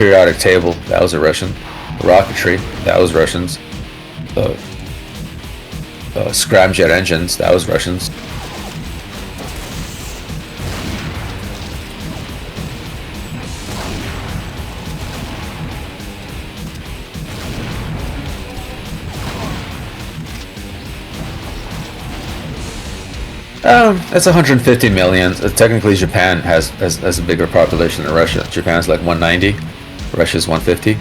Periodic table, that was a Russian. Rocketry, that was Russians. Scramjet engines, that was Russians. It's 150 million. Technically, Japan has a bigger population than Russia. Japan's like 190, Russia's 150.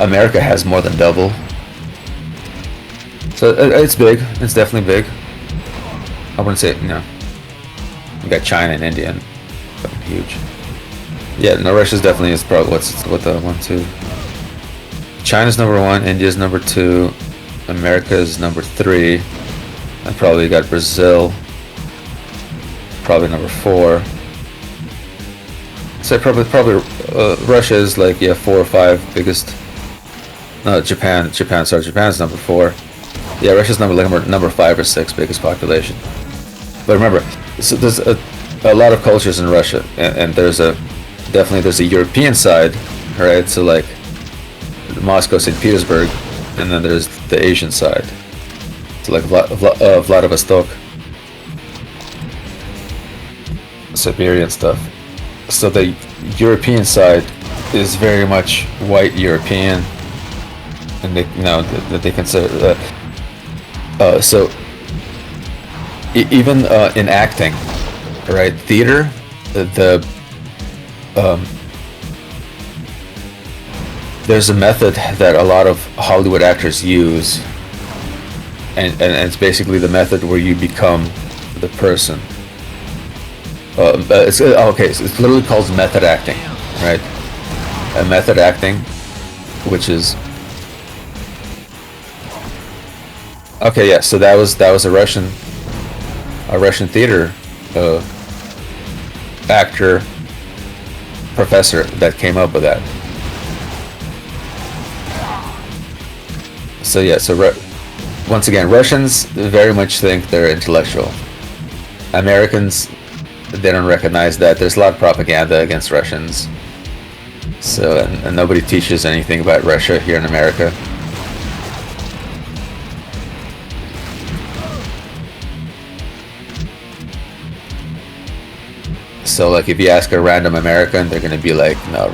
America has more than double. So it's big. It's definitely big. I wouldn't say, you know. You got China and India, and huge. Yeah, no, Russia's definitely is probably what the 1, 2. China's number 1, India's number 2, America's number 3, and probably you got Brazil. Probably number 4. So probably Russia is like 4 or 5 biggest. No, Japan. Sorry, Japan's number 4. Yeah, Russia's number 5 or 6 biggest population. But remember, so there's a lot of cultures in Russia, and there's a European side, right? So like Moscow, St. Petersburg, and then there's the Asian side. So like Vladivostok. Siberian stuff. So the European side is very much white European, and they that they consider that. So even in acting, right, theater, there's a method that a lot of Hollywood actors use, and it's basically the method where you become the person. So it's literally called method acting, right? Method acting, which is okay. Yeah, so that was a Russian theater actor professor that came up with that. So yeah, once again, Russians very much think they're intellectual. Americans, they don't recognize that. There's a lot of propaganda against Russians. So, and nobody teaches anything about Russia here in America. So, like, if you ask a random American, they're gonna be like, no.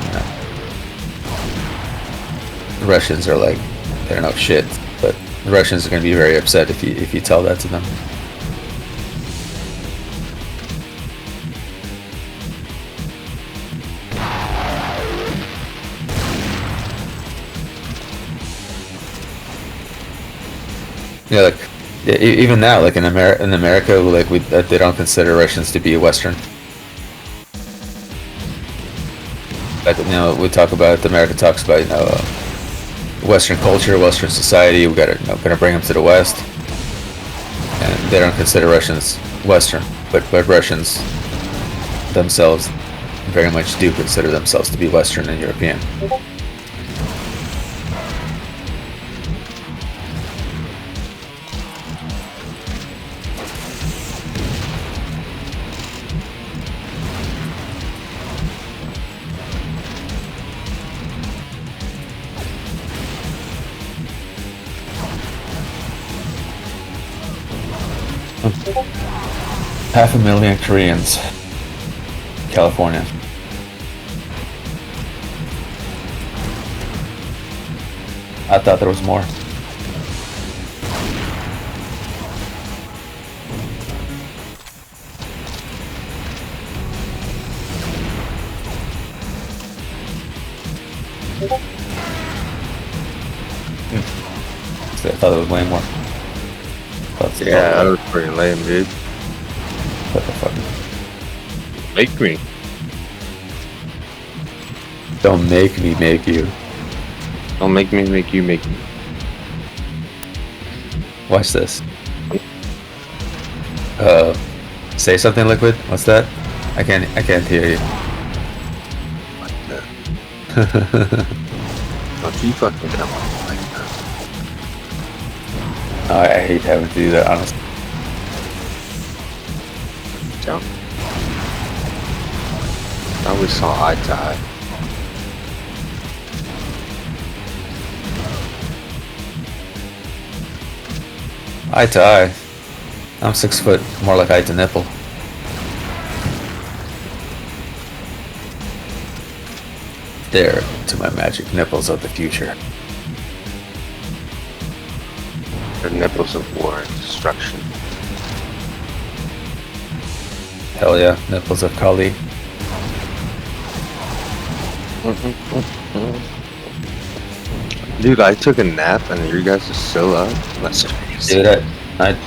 The Russians are like, they're no shit. But the Russians are gonna be very upset if you tell that to them. Yeah, like even now, like in America, like they don't consider Russians to be Western. Like, we talk about, America talks about, Western culture, Western society. We gotta bring them to the West, and they don't consider Russians Western, but Russians themselves very much do consider themselves to be Western and European. Half a million Koreans. California. I thought there was more. I thought there was way more. Yeah, that was pretty lame, dude. What the fuck? Make me. Don't make me make you. Don't make me make you make me. Watch this. Say something, Liquid. What's that? I can't hear you. Don't you fucking come on like that. Oh, I hate having to do that, honestly. Jump. Now we saw eye to eye. Eye to eye. I'm 6 foot, more like eye to nipple. There to my magic nipples of the future. The nipples of war and destruction. Hell yeah, nipples of Kali. Dude, I took a nap and you guys are still up. That's crazy. Dude, I've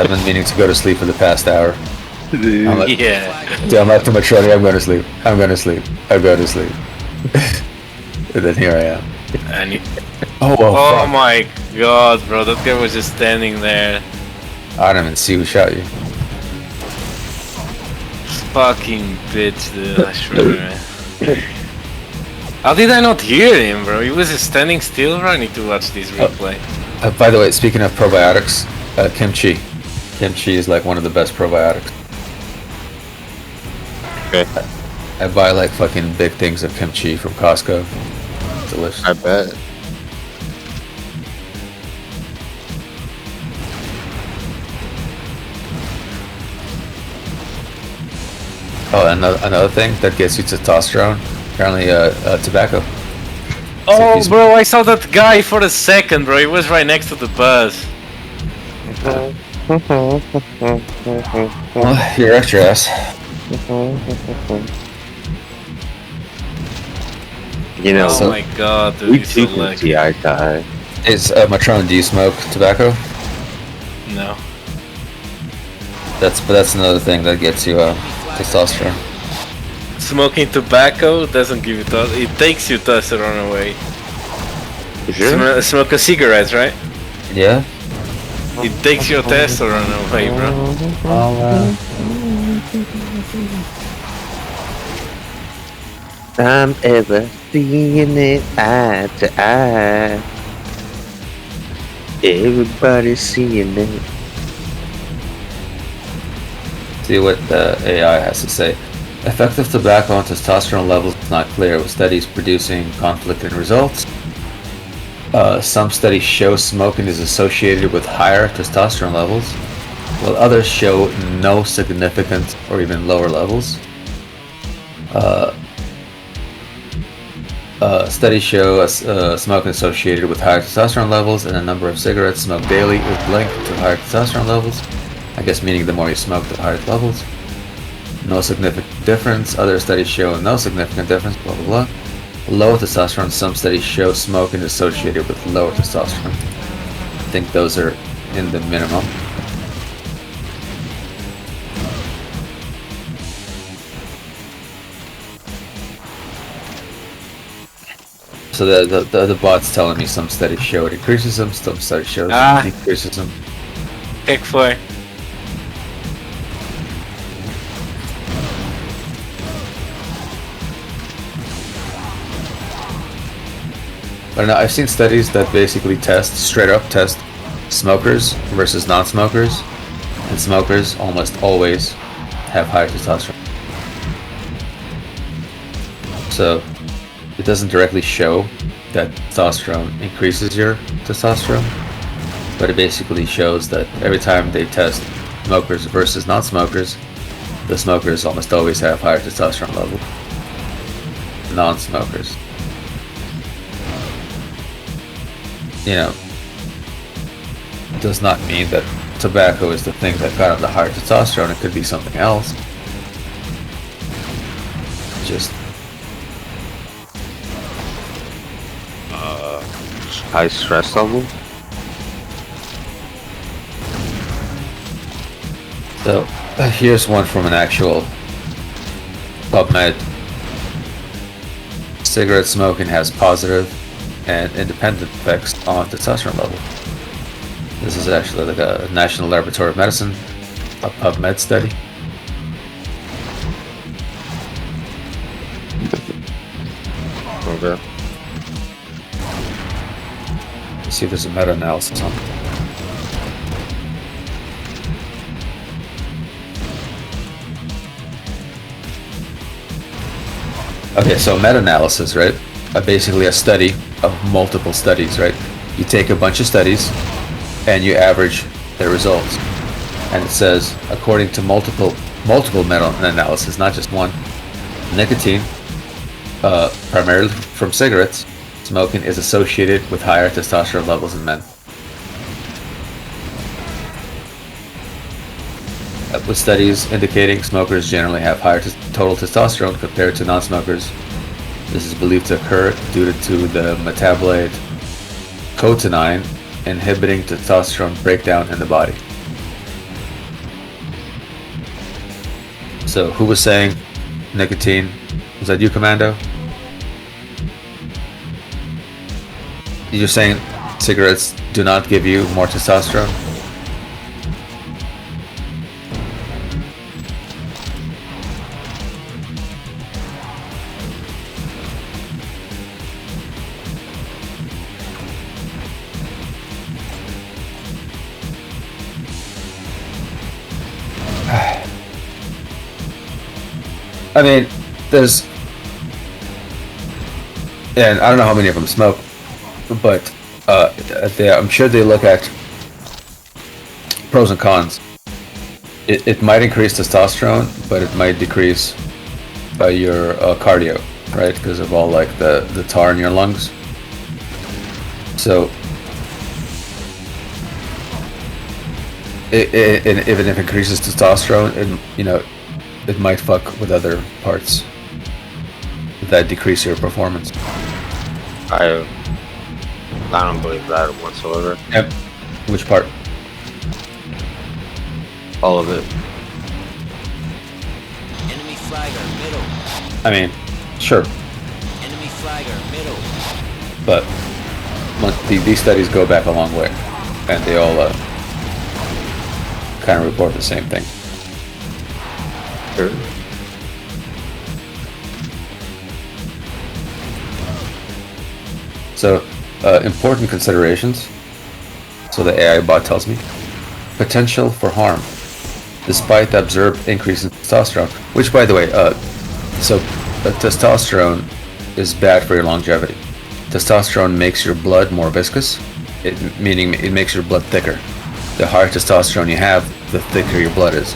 been meaning to go to sleep for the past hour. I'm like, Yeah. dude, I'm after my training, I'm going to sleep. I'm going to sleep. I'm going to sleep. And then here I am. And you, Oh, oh fuck. my god, bro, that guy was just standing there. I don't even see who shot you. Fucking bitch, dude. I swear. How did I not hear him, bro? He was just standing still, bro. I need to watch this replay. By the way, speaking of probiotics, kimchi. Kimchi is like one of the best probiotics. Okay. I buy like fucking big things of kimchi from Costco. Delicious. I bet. Oh, another thing that gets you testosterone, apparently tobacco. Oh, bro, I saw that guy for a second, bro. He was right next to the bus. Well, you're extra ass. You know, Oh my god, dude. we He's so too can lucky. see eye to eye. Is Matron, do you smoke tobacco? No. That's another thing that gets you testosterone. Smoking tobacco doesn't give you it takes you testosterone away. You sure? Smoke a cigarette, right? Yeah. It takes your testosterone away, bro. I'm ever seeing it eye to eye. Everybody's seeing it. See what the AI has to say. Effective tobacco on testosterone levels is not clear, with studies producing conflicting results. Some studies show smoking is associated with higher testosterone levels, while others show no significant or even lower levels. Studies show smoking associated with higher testosterone levels, and a number of cigarettes smoked daily is linked to higher testosterone levels. I guess meaning the more you smoke, the higher levels. No significant difference. Other studies show no significant difference. Blah blah blah. Lower testosterone. Some studies show smoking is associated with lower testosterone. I think those are in the minimum. So the bot's telling me some studies show it increases them, some studies show it decreases them. Pick 4. I don't know, I've seen studies that basically straight up test smokers versus non-smokers, and smokers almost always have higher testosterone. So it doesn't directly show that testosterone increases your testosterone, but it basically shows that every time they test smokers versus non-smokers, the smokers almost always have higher testosterone level. Non-smokers. You know, does not mean that tobacco is the thing that got them the higher testosterone. It could be something else. Just High stress level? so here's one from an actual PubMed. Cigarette smoking has positive and independent effects on testosterone level. This is actually like a National Laboratory of Medicine, a PubMed study. Okay. Let's see if there's a meta-analysis on it. Okay, so meta-analysis, right? Basically a study of multiple studies, right? You take a bunch of studies, and you average their results. And it says, according to multiple meta-analysis, not just one, nicotine, primarily from cigarettes, smoking is associated with higher testosterone levels in men. With studies indicating smokers generally have higher total testosterone compared to non-smokers. This is believed to occur due to the metabolite cotinine inhibiting testosterone breakdown in the body. So, who was saying nicotine? Was that you, Commando? You're saying cigarettes do not give you more testosterone? I mean, there's, and I don't know how many of them smoke, but I'm sure they look at pros and cons. It might increase testosterone, but it might decrease your cardio, right? Because of all like the tar in your lungs. So, even if it increases testosterone, it might fuck with other parts that decrease your performance. I don't believe that whatsoever. Yep. Which part? All of it. Enemy flagger, middle. I mean, sure, Enemy flagger, middle. but these studies go back a long way, and they all kind of report the same thing. Sure. So, important considerations. So the AI bot tells me, potential for harm, despite the observed increase in testosterone. Which, by the way, testosterone is bad for your longevity. Testosterone makes your blood more viscous, meaning it makes your blood thicker. The higher testosterone you have, the thicker your blood is,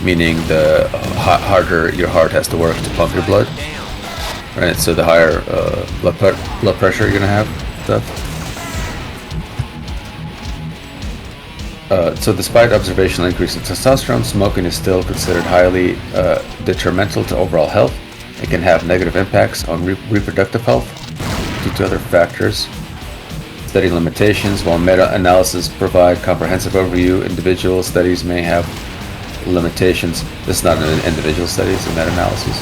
meaning the harder your heart has to work to pump your blood. Right, so the higher blood pressure you're gonna have, stuff. So despite observational increase in testosterone, smoking is still considered highly detrimental to overall health. It can have negative impacts on reproductive health due to other factors. Study limitations. While meta-analysis provide comprehensive overview, individual studies may have limitations. This is not an individual study, it's a meta-analysis.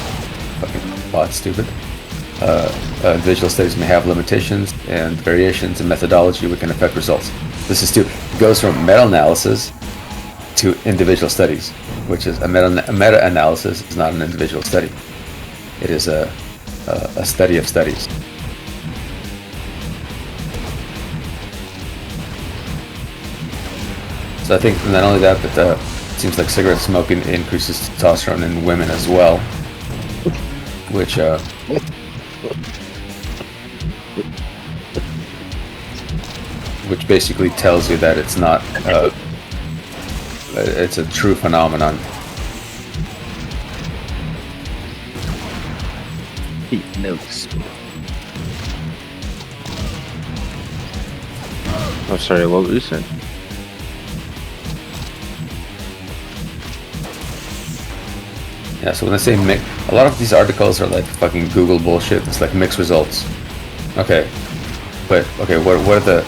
Fucking bot stupid. Individual studies may have limitations and variations in methodology which can affect results. This is stupid. It goes from meta-analysis to individual studies, which is a meta-analysis is not an individual study. It is a study of studies. So I think not only that, but it seems like cigarette smoking increases testosterone in women as well, which basically tells you that it's not it's a true phenomenon. Notes. Oh, sorry, what were you saying? Yeah, so when I say mix, a lot of these articles are like fucking Google bullshit. It's like mixed results. Okay, but okay, what are the?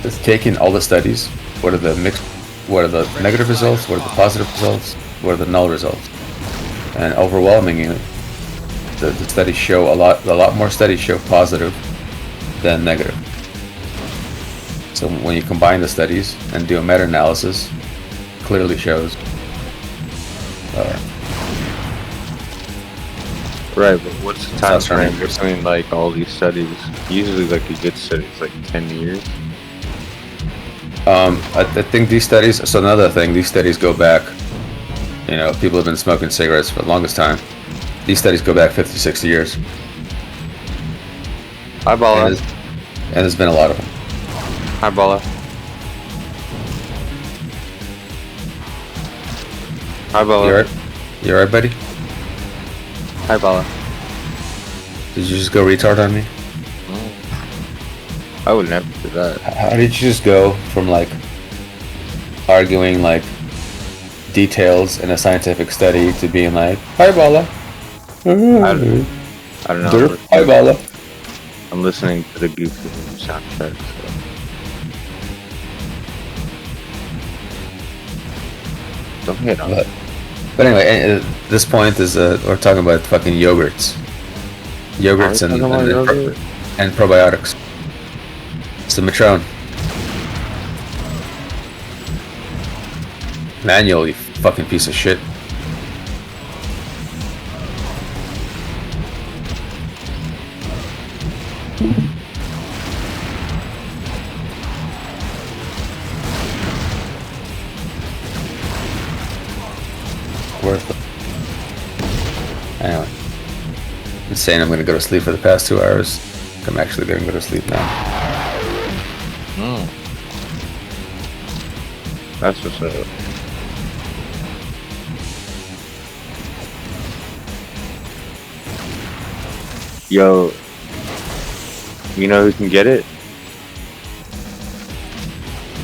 It's taking all the studies. What are the mixed? What are the negative results? What are the positive results? What are the null results? And overwhelmingly, the studies show a lot more studies show positive than negative. So when you combine the studies and do a meta-analysis, clearly shows. Right, but what's the time frame for something like all these studies? Usually, like a good study is like 10 years. I think these studies. So another thing, these studies go back. You know, people have been smoking cigarettes for the longest time. These studies go back 50, 60 years. Hi, Bala. And there's been a lot of them. Hi, Bala. Hi, You Bella. alright? You alright, buddy? Hi, Bella. Did you just go retard on me? I would never do that. How did you just go from like arguing like details in a scientific study to being like, hi Bala? I don't know. Hi Bala. I'm listening to the Goofy soundtrack. So. Don't hit on it. But anyway, this point is we're talking about fucking yogurts. Yogurts and probiotics. So Matron. Manual, you fucking piece of shit. Worth it. Anyway. I'm saying I'm gonna go to sleep for the past 2 hours. I'm actually gonna go to sleep now. That's what's up. Yo, you know who can get it?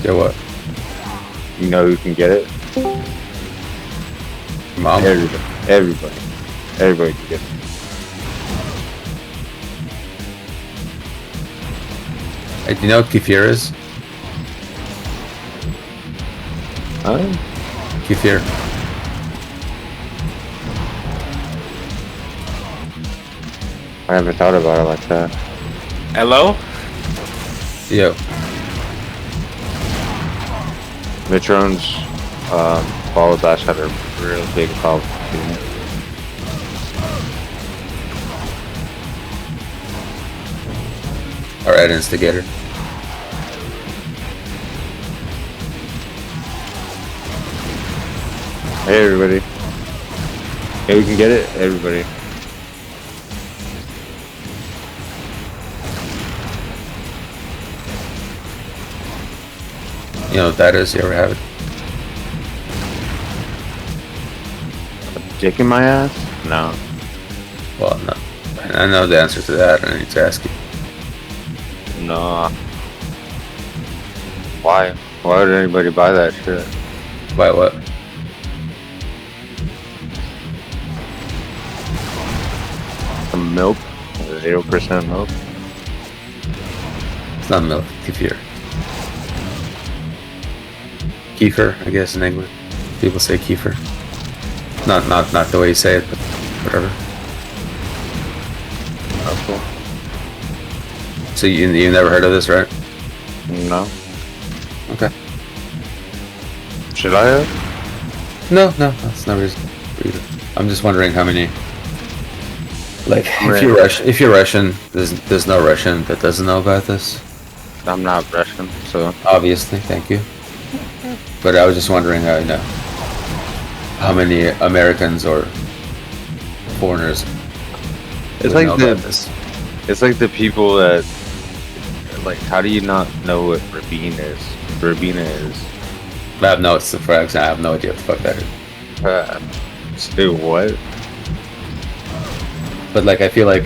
Yo, what? You know who can get it? Mom? Everybody can get it. Hey, do you know what kefir is? Kefir. I never thought about it like that. Hello? Yo. Mitron's Ball of Bass had a real big problem. Alright, instigator. Hey everybody. Hey, we can get it? Everybody. You know what that is? You ever have it? A dick in my ass? No. Well, no. I know the answer to that, and I need to ask you. No. Why? Why would anybody buy that shit? Why, what? Some milk? 0% milk? It's not milk, kefir. Kefir, I guess, in English. People say kefir. Not the way you say it, but whatever. Oh, cool. So you never heard of this, right? No. Okay. Should I have? No, that's no reason for you to. I'm just wondering how many. Like, Right. if you're Russian, there's no Russian that doesn't know about this. I'm not Russian, so. Obviously, thank you. But I was just wondering how, how many Americans or foreigners It's would like know the. about this. It's like the people that. Like, how do you not know what Rabina is? Rabina is. I have no, it's the frags, I have no idea what the fuck that is. Say what? But like, I feel like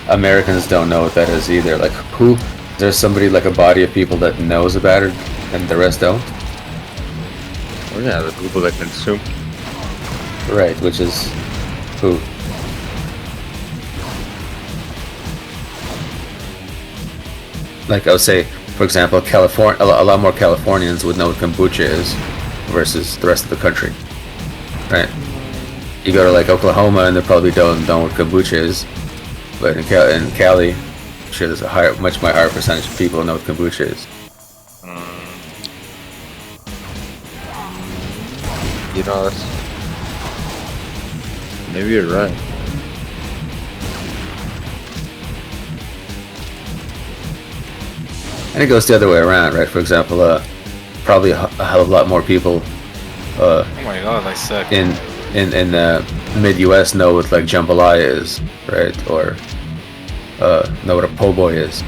Americans don't know what that is either. Like, who? There's somebody, like a body of people that knows about it, and the rest don't. Well, yeah, the people that consume. Right, which is who? Like I would say, for example, California. A lot more Californians would know what kombucha is versus the rest of the country. Right? You go to like Oklahoma, and they probably don't know what kombucha is. But in Cali, I'm sure there's a much higher percentage of people who know what kombucha is. You know, that's. Maybe you're right. And it goes the other way around, right? For example, probably a hell of a lot more people Oh my god, I suck. in the mid-US know what like jambalaya is, right? Or know what a po' boy is.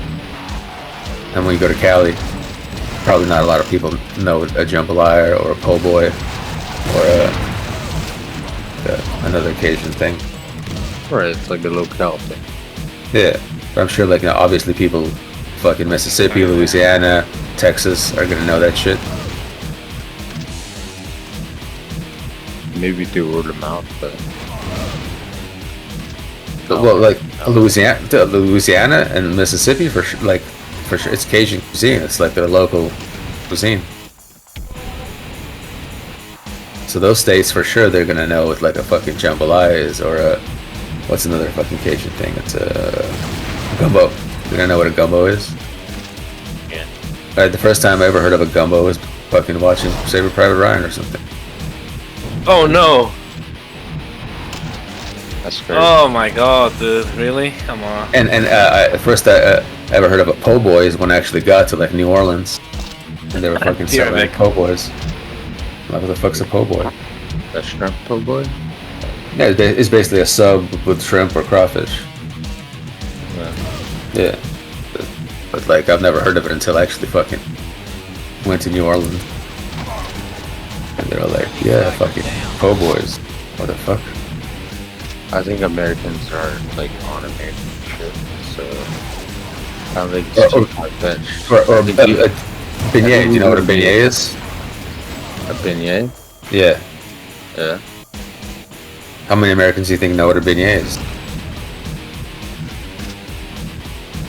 And when you go to Cali, probably not a lot of people know what a jambalaya or a po' boy or another Cajun thing. Right, it's like a locale thing. Yeah, but I'm sure like obviously people, fucking Mississippi, Louisiana, Texas are gonna know that shit. Maybe through word of mouth, but Well, like Louisiana and Mississippi for sure, like for sure, it's Cajun cuisine. It's like their local cuisine. So those states for sure they're gonna know what like a fucking jambalaya is or a what's another fucking Cajun thing? It's a gumbo. They're gonna know what a gumbo is. Yeah. The first time I ever heard of a gumbo was fucking watching Saving Private Ryan or something. Oh no! that's crazy. Oh my god, dude, really? Come on. And at first I ever heard of a po' boy is when I actually got to like New Orleans, and they were fucking Yeah, selling like- po' boys. Like, what the fuck's a po' boy? That shrimp po' boy? Yeah, it's basically a sub with shrimp or crawfish. Yeah, but like I've never heard of it until I actually fucking went to New Orleans, and they were like, yeah, fucking po' boys. What the fuck? I think Americans are like on American shit, so I don't think Or- it's too far-fetched. Or I a think you- beignet. Do you know what a beignet is? a beignet? Yeah. Yeah. How many Americans do you think know what a beignet is?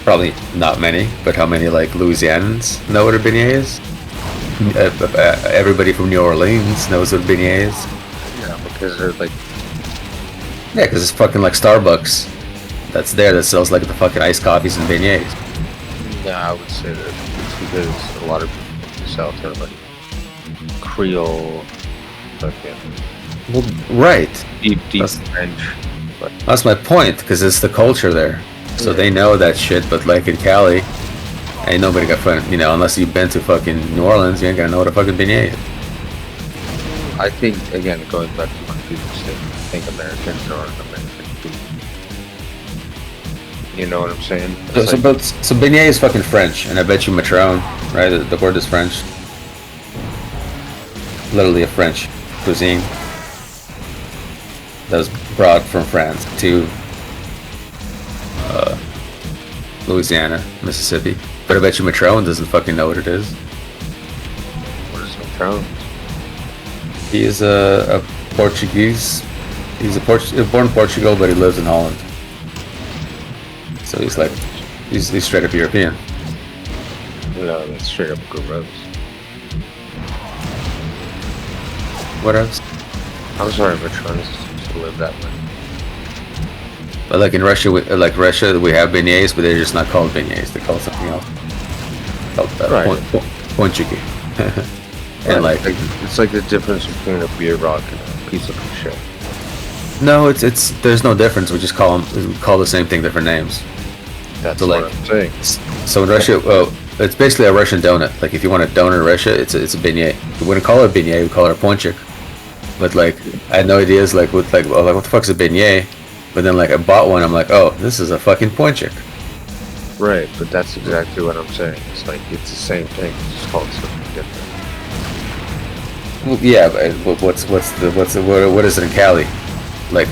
Probably not many, but how many like Louisianans know what a beignet is? Everybody from New Orleans knows what a beignet is. Yeah, because they're like, Yeah, because it's fucking like Starbucks that's there that sells like the fucking iced coffees and beignets. yeah, I would say that it's because a lot of people in the South are like Creole, fucking Well, right. deep That's- French. But That's my point, because it's the culture there. So Yeah. they know that shit, but like in Cali, ain't nobody got fun, you know, unless you've been to fucking New Orleans, you ain't gonna know what a fucking beignet is. I think, again, going back to my previous statement, I think Americans are American food. You know what I'm saying? It's So beignet is fucking French, and I bet you Matron, right? The word is French. Literally a French cuisine that was brought from France to Louisiana, Mississippi. But I bet you Matron doesn't fucking know what it is. what is Patron? He is a Portuguese. He's born in Portugal, but he lives in Holland. So he's like, he's straight up European. No, that's straight up gross. What else? I'm sorry, Patrons to live that way. But like in Russia, we have beignets, but they're just not called beignets. They're called something else. Called Right. ponchiki. And Right, like, it's like the difference between a beer rock and a piece of shit. no, it's there's no difference. We just call the same thing different names. That's So, what like- I'm saying. So in Russia, well, it's basically a Russian donut. Like if you want a donut in Russia, it's a beignet. We wouldn't call it a beignet. We call it a ponchik. But like, I had no ideas like what what the fuck's a beignet? But then like I bought one. I'm like, oh, this is a fucking ponchik. Right, but that's exactly what I'm saying. It's like, it's the same thing, it's just called something different. Well, yeah, but what is it in Cali? Like,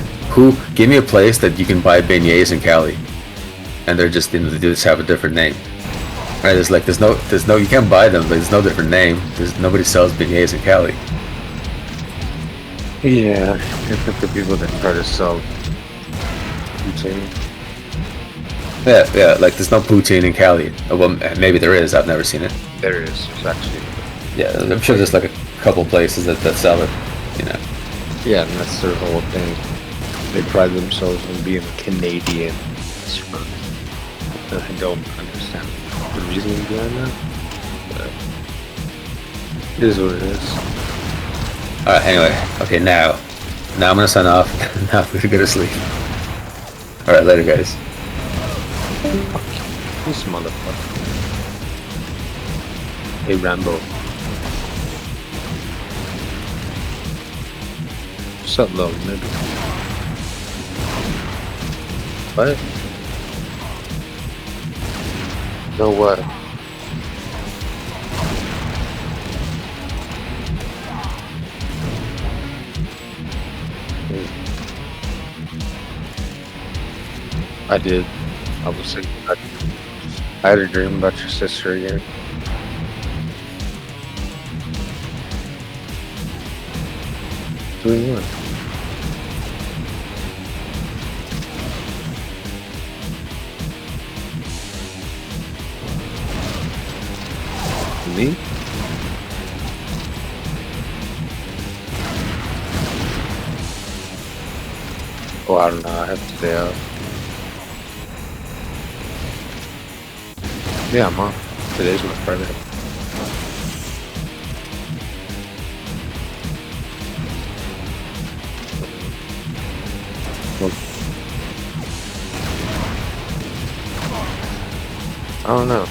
give me a place that you can buy beignets in Cali, and they're just they just have a different name. Right? There's no you can't buy them, but there's no different name. Nobody sells beignets in Cali. Yeah, it's like the people that try to sell poutine. Yeah, like there's no poutine in Cali. Well, maybe there is. I've never seen it. There is, it's actually. Yeah, I'm sure there's like a couple places that sell it. You know. Yeah, and that's their whole thing. They pride themselves on being Canadian. I don't understand the reasoning behind that. But it is what it is. Alright, anyway. Okay, now I'm gonna sign off. Now I'm gonna go to sleep. Alright, later guys. This motherfucker. Hey Rambo. What's up, little nigga? What? No what? I did. I was thinking. I had a dream about your sister again. Doing what? Me? Oh, I don't know. I have to day off. Yeah, I'm off. Today's my Friday. I don't know.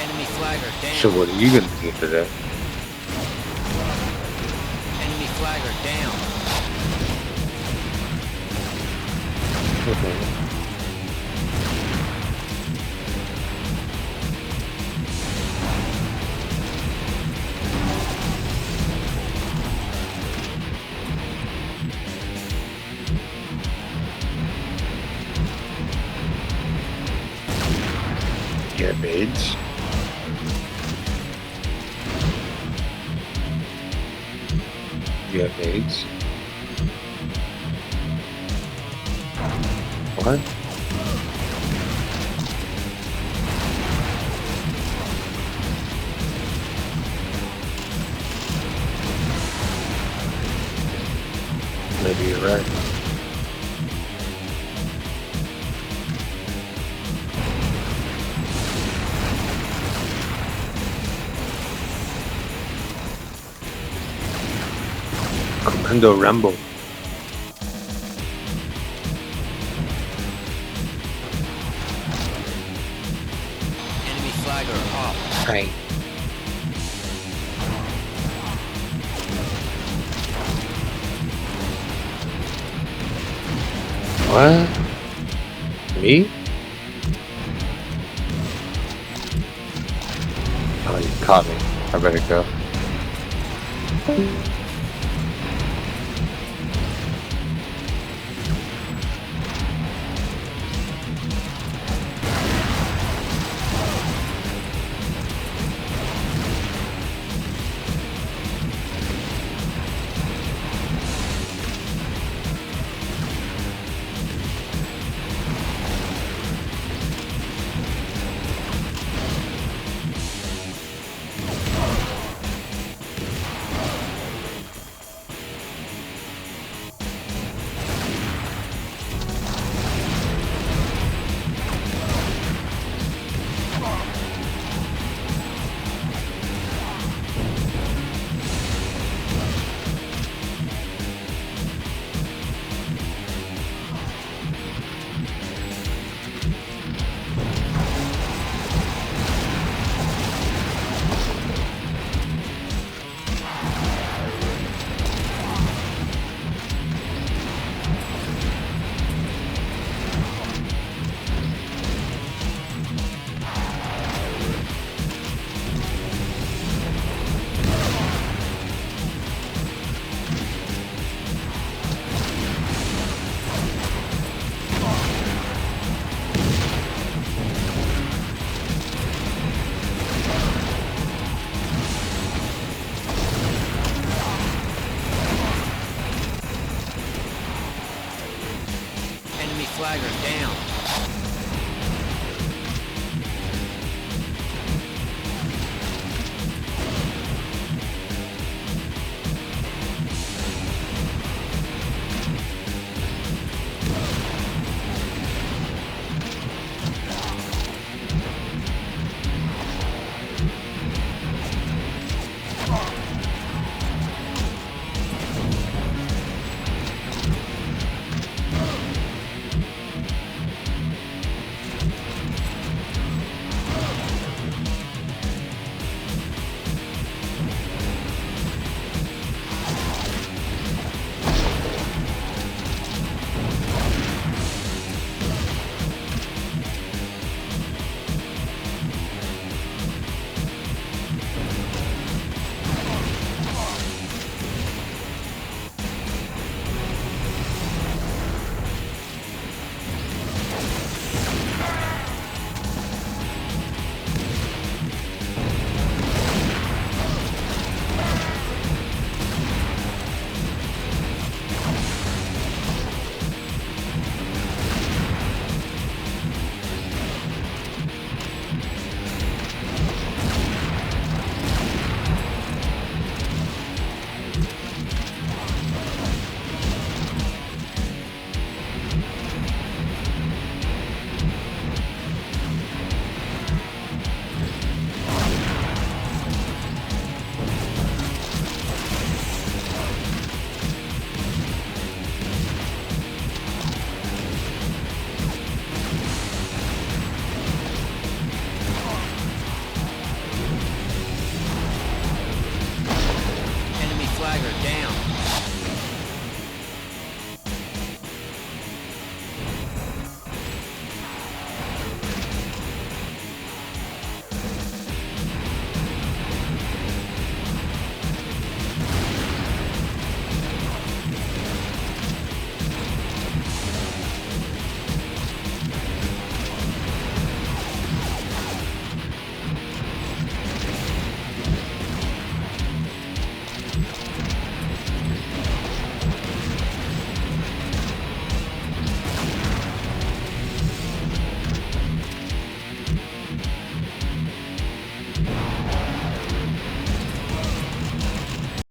Enemy flagger down. So what are you gonna do today? Enemy flagger down. Get AIDS. You have AIDS? What? Maybe you're right. Commando Rambo. Enemy flagger up. Right. What? Me? Oh, you caught me. I better go.